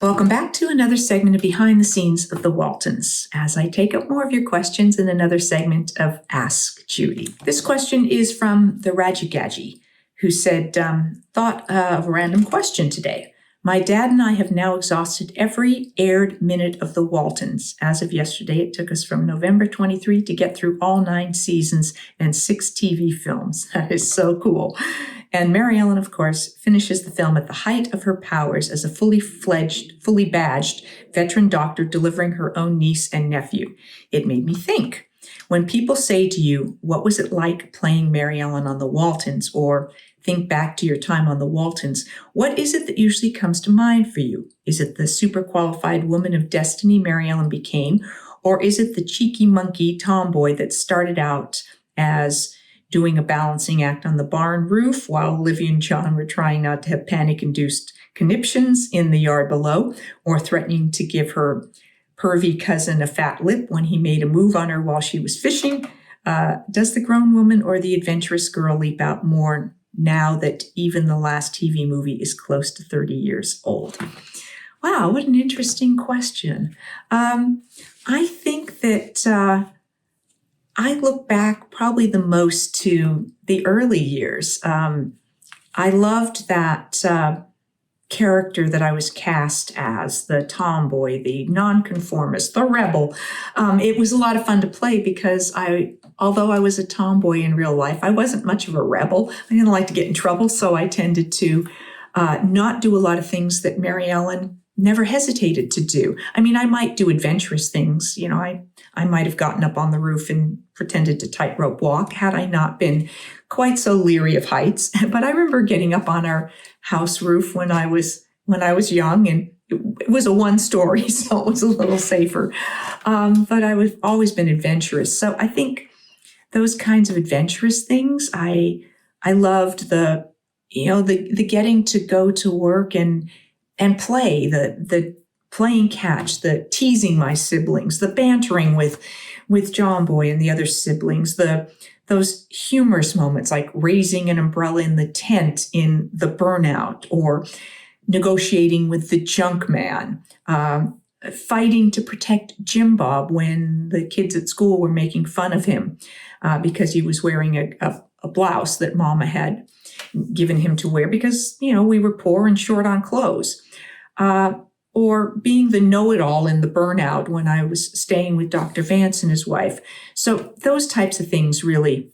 Welcome back to another segment of Behind the Scenes of the Waltons, as I take up more of your questions in another segment of Ask Judy. This question is from the Rajigaji, who said, thought of a random question today. My dad and I have now exhausted every aired minute of the Waltons. As of yesterday, it took us from November 23 to get through all 9 seasons and 6 TV films. That is so cool. And Mary Ellen, of course, finishes the film at the height of her powers as a fully badged veteran doctor delivering her own niece and nephew. It made me think. When people say to you, what was it like playing Mary Ellen on the Waltons, or think back to your time on the Waltons, what is it that usually comes to mind for you? Is it the super qualified woman of destiny Mary Ellen became, or is it the cheeky monkey tomboy that started out as doing a balancing act on the barn roof while Olivia and John were trying not to have panic-induced conniptions in the yard below, or threatening to give her pervy cousin a fat lip when he made a move on her while she was fishing? Does the grown woman or the adventurous girl leap out more now that even the last TV movie is close to 30 years old? Wow, what an interesting question. I think that I look back probably the most to the early years. I loved that character that I was cast as, the tomboy, the nonconformist, the rebel. It was a lot of fun to play because although I was a tomboy in real life, I wasn't much of a rebel. I didn't like to get in trouble, so I tended to not do a lot of things that Mary Ellen never hesitated to do. I mean, I might do adventurous things. You know, I might have gotten up on the roof and pretended to tightrope walk had I not been quite so leery of heights. But I remember getting up on our house roof when I was young, and it was a 1-story, so it was a little safer. But I've always been adventurous. So I think those kinds of adventurous things, I loved the getting to go to work and play, the playing catch, the teasing my siblings, the bantering with John Boy and the other siblings, those humorous moments like raising an umbrella in the tent in The Burnout, or negotiating with the junk man, fighting to protect Jim Bob when the kids at school were making fun of him because he was wearing a blouse that Mama had given him to wear because, we were poor and short on clothes. Or being the know-it-all in The Burnout when I was staying with Dr. Vance and his wife. So those types of things really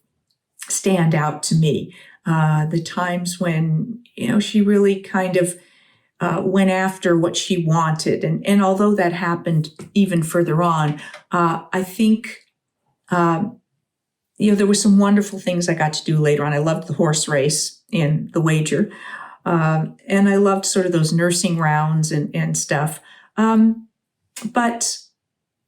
stand out to me. The times when, she really kind of went after what she wanted. And although that happened even further on, I think, there were some wonderful things I got to do later on. I loved the horse race in The Wager. And I loved sort of those nursing rounds and stuff. But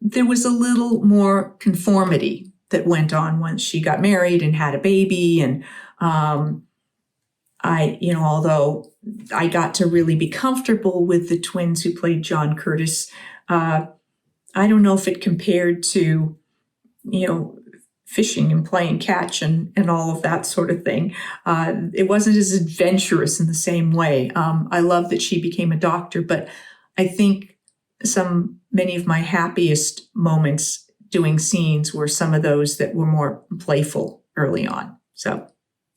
there was a little more conformity that went on once she got married and had a baby. And although I got to really be comfortable with the twins who played John Curtis, I don't know if it compared to, fishing and playing catch and all of that sort of thing. It wasn't as adventurous in the same way. I love that she became a doctor, but I think many of my happiest moments doing scenes were some of those that were more playful early on. So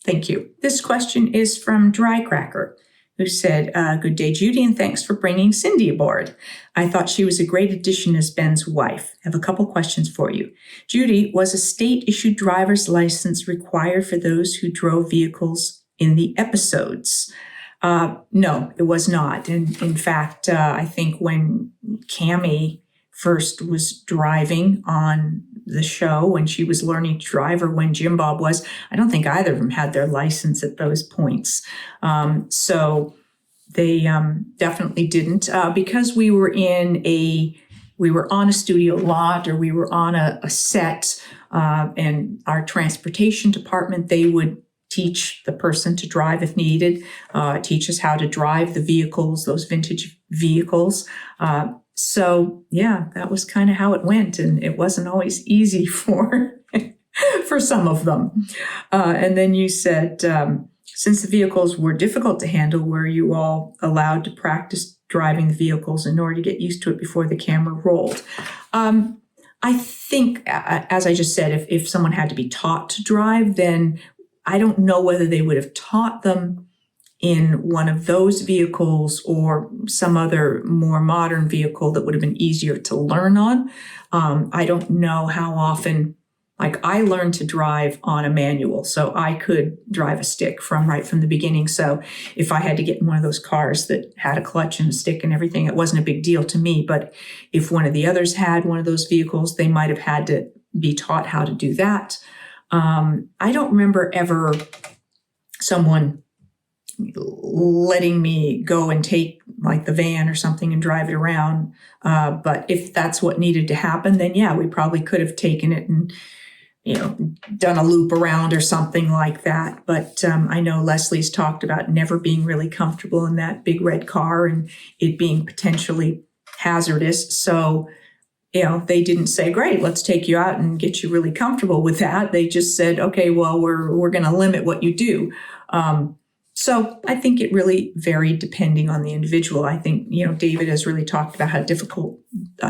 thank you. This question is from Dry Cracker, who said, good day, Judy, and thanks for bringing Cindy aboard. I thought she was a great addition as Ben's wife. I have a couple questions for you. Judy, was a state-issued driver's license required for those who drove vehicles in the episodes? No, it was not. And in fact, I think when Cammie first was driving on the show, when she was learning to drive, or when Jim Bob was, I don't think either of them had their license at those points. So they definitely didn't, because we were on a studio lot, or we were on a set, and our transportation department, they would teach the person to drive if needed, teach us how to drive the vehicles, those vintage vehicles. So yeah, that was kind of how it went, and it wasn't always easy for some of them. And then you said, since the vehicles were difficult to handle, were you all allowed to practice driving the vehicles in order to get used to it before the camera rolled. I think, as I just said, if someone had to be taught to drive, then I don't know whether they would have taught them in one of those vehicles or some other more modern vehicle that would have been easier to learn on. I don't know how often, like I learned to drive on a manual, so I could drive a stick right from the beginning. So if I had to get in one of those cars that had a clutch and a stick and everything, it wasn't a big deal to me. But if one of the others had one of those vehicles, they might have had to be taught how to do that. I don't remember ever someone letting me go and take like the van or something and drive it around. But if that's what needed to happen, then yeah, we probably could have taken it and, done a loop around or something like that. But I know Leslie's talked about never being really comfortable in that big red car and it being potentially hazardous. So, they didn't say, great, let's take you out and get you really comfortable with that. They just said, okay, well, we're going to limit what you do. So I think it really varied depending on the individual. I think, David has really talked about how difficult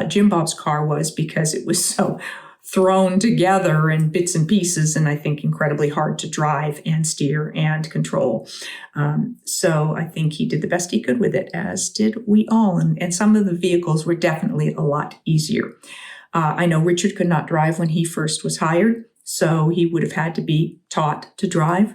Jim Bob's car was because it was so thrown together in bits and pieces, and I think incredibly hard to drive and steer and control. So I think he did the best he could with it, as did we all. And some of the vehicles were definitely a lot easier. I know Richard could not drive when he first was hired, so he would have had to be taught to drive.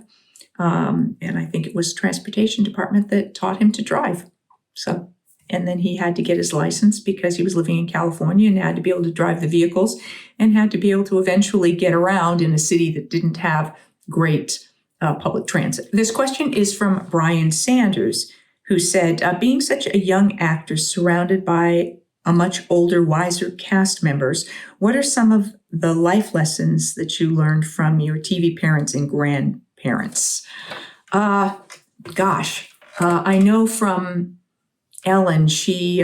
And I think it was transportation department that taught him to drive. So, and then he had to get his license because he was living in California and had to be able to drive the vehicles and had to be able to eventually get around in a city that didn't have great public transit. This question is from Brian Sanders, who said, being such a young actor surrounded by a much older, wiser cast members, what are some of the life lessons that you learned from your TV parents and grandparents? I know from Ellen, she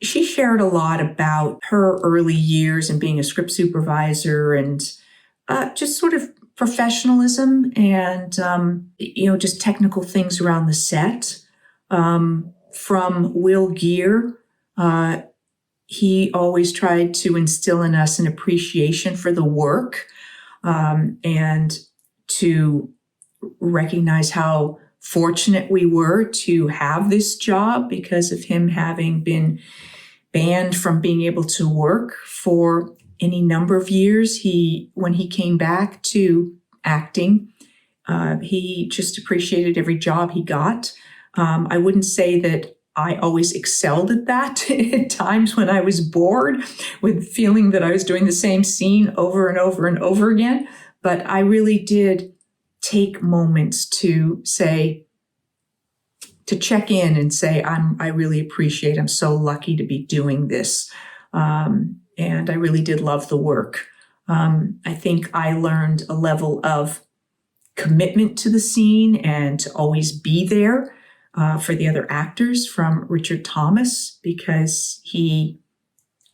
shared a lot about her early years and being a script supervisor and just sort of professionalism and, just technical things around the set. From Wil Geer, he always tried to instill in us an appreciation for the work and to recognize how fortunate we were to have this job because of him having been banned from being able to work for any number of years. When he came back to acting, he just appreciated every job he got. I wouldn't say that I always excelled at that. At times when I was bored with feeling that I was doing the same scene over and over and over again, but I really did take moments to check in and say, I really appreciate, I'm so lucky to be doing this. And I really did love the work. I think I learned a level of commitment to the scene and to always be there for the other actors from Richard Thomas, because he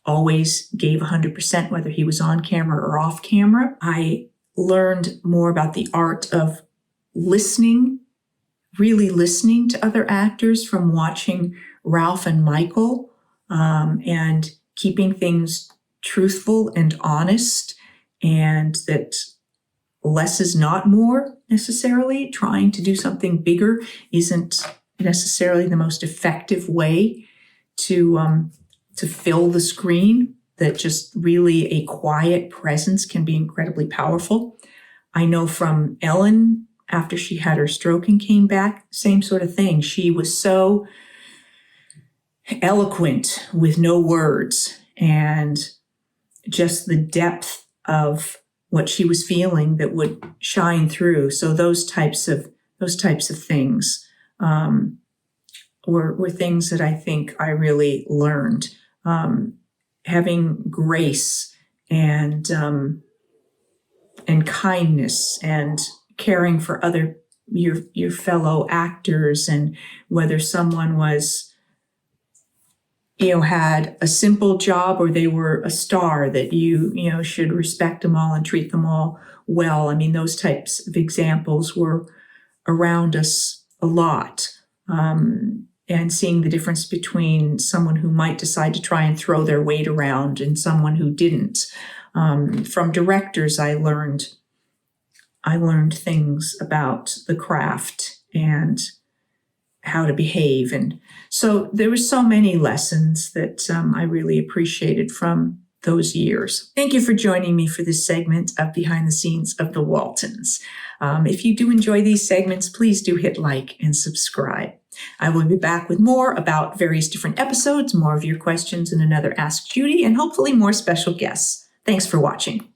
always gave 100%, whether he was on camera or off camera. I learned more about the art of listening, really listening to other actors from watching Ralph and Michael, and keeping things truthful and honest, and that less is not more necessarily. Trying to do something bigger isn't necessarily the most effective way to fill the screen. That just really a quiet presence can be incredibly powerful. I know from Ellen, after she had her stroke and came back, same sort of thing. She was so eloquent with no words, and just the depth of what she was feeling that would shine through. So those types of things were things that I think I really learned. Having grace and kindness and caring for your fellow actors, and whether someone was, had a simple job or they were a star, that you should respect them all and treat them all well. I mean, those types of examples were around us a lot. and seeing the difference between someone who might decide to try and throw their weight around and someone who didn't. From directors, I learned things about the craft and how to behave. And so there were so many lessons that I really appreciated from those years. Thank you for joining me for this segment of Behind the Scenes of the Waltons. If you do enjoy these segments, please do hit like and subscribe. I will be back with more about various different episodes, more of your questions in another Ask Judy, and hopefully more special guests. Thanks for watching.